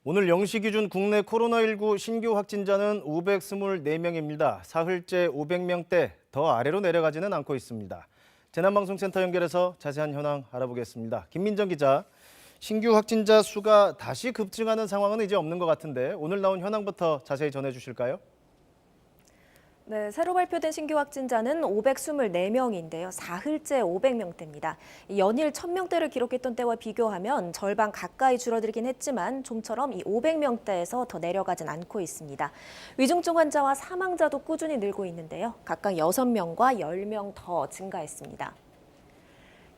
오늘 0시 기준 국내 코로나19 신규 확진자는 524명입니다. 사흘째 500명대 더 아래로 내려가지는 않고 있습니다. 재난방송센터 연결해서 자세한 현황 알아보겠습니다. 김민정 기자, 신규 확진자 수가 다시 급증하는 상황은 이제 없는 것 같은데 오늘 나온 현황부터 자세히 전해주실까요? 네, 새로 발표된 신규 확진자는 524명인데요. 사흘째 500명대입니다. 연일 1000명대를 기록했던 때와 비교하면 절반 가까이 줄어들긴 했지만 좀처럼 이 500명대에서 더 내려가진 않고 있습니다. 위중증 환자와 사망자도 꾸준히 늘고 있는데요. 각각 6명과 10명 더 증가했습니다.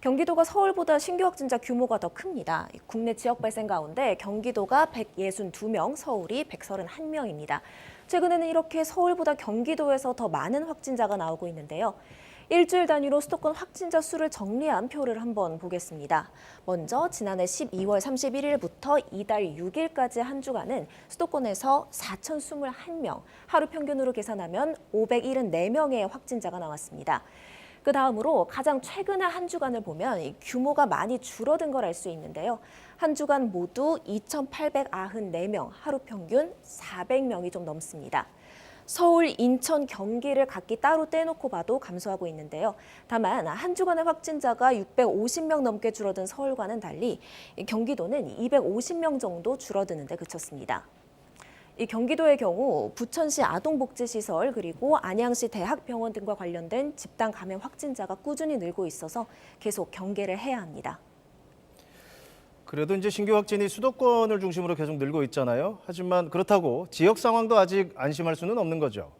경기도가 서울보다 신규 확진자 규모가 더 큽니다. 국내 지역 발생 가운데 경기도가 162명, 서울이 131명입니다. 최근에는 이렇게 서울보다 경기도에서 더 많은 확진자가 나오고 있는데요. 일주일 단위로 수도권 확진자 수를 정리한 표를 한번 보겠습니다. 먼저 지난해 12월 31일부터 이달 6일까지 한 주간은 수도권에서 4,021명, 하루 평균으로 계산하면 574명의 확진자가 나왔습니다. 그 다음으로 가장 최근의 한 주간을 보면 규모가 많이 줄어든 걸 알 수 있는데요. 한 주간 모두 2,894명, 하루 평균 400명이 좀 넘습니다. 서울, 인천, 경기를 각기 따로 떼놓고 봐도 감소하고 있는데요. 다만 한 주간의 확진자가 650명 넘게 줄어든 서울과는 달리 경기도는 250명 정도 줄어드는 데 그쳤습니다. 이 경기도의 경우 부천시 아동복지시설 그리고 안양시 대학병원 등과 관련된 집단 감염 확진자가 꾸준히 늘고 있어서 계속 경계를 해야 합니다. 그래도 이제 신규 확진이 수도권을 중심으로 계속 늘고 있잖아요. 하지만 그렇다고 지역 상황도 아직 안심할 수는 없는 거죠.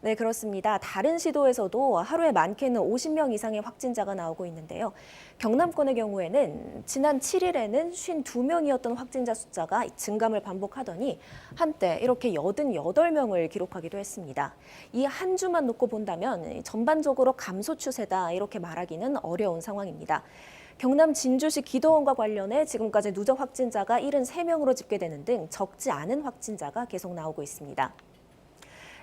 네, 그렇습니다. 다른 시도에서도 하루에 많게는 50명 이상의 확진자가 나오고 있는데요. 경남권의 경우에는 지난 7일에는 52명이었던 확진자 숫자가 증감을 반복하더니 한때 이렇게 88명을 기록하기도 했습니다. 이 한 주만 놓고 본다면 전반적으로 감소 추세다 이렇게 말하기는 어려운 상황입니다. 경남 진주시 기도원과 관련해 지금까지 누적 확진자가 73명으로 집계되는 등 적지 않은 확진자가 계속 나오고 있습니다.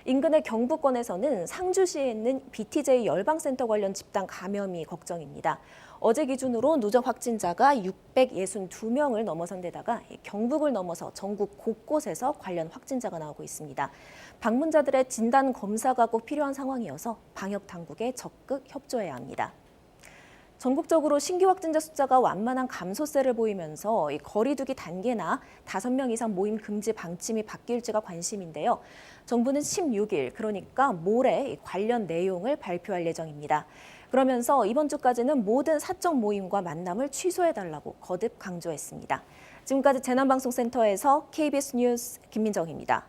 인근의 경북권에서는 상주시에 있는 BTJ 열방센터 관련 집단 감염이 걱정입니다. 어제 기준으로 누적 확진자가 662명을 넘어선 데다가 경북을 넘어서 전국 곳곳에서 관련 확진자가 나오고 있습니다. 방문자들의 진단 검사가 꼭 필요한 상황이어서 방역 당국에 적극 협조해야 합니다. 전국적으로 신규 확진자 숫자가 완만한 감소세를 보이면서 거리두기 단계나 5명 이상 모임 금지 방침이 바뀔지가 관심인데요. 정부는 16일, 그러니까 모레 관련 내용을 발표할 예정입니다. 그러면서 이번 주까지는 모든 사적 모임과 만남을 취소해달라고 거듭 강조했습니다. 지금까지 재난방송센터에서 KBS 뉴스 김민정입니다.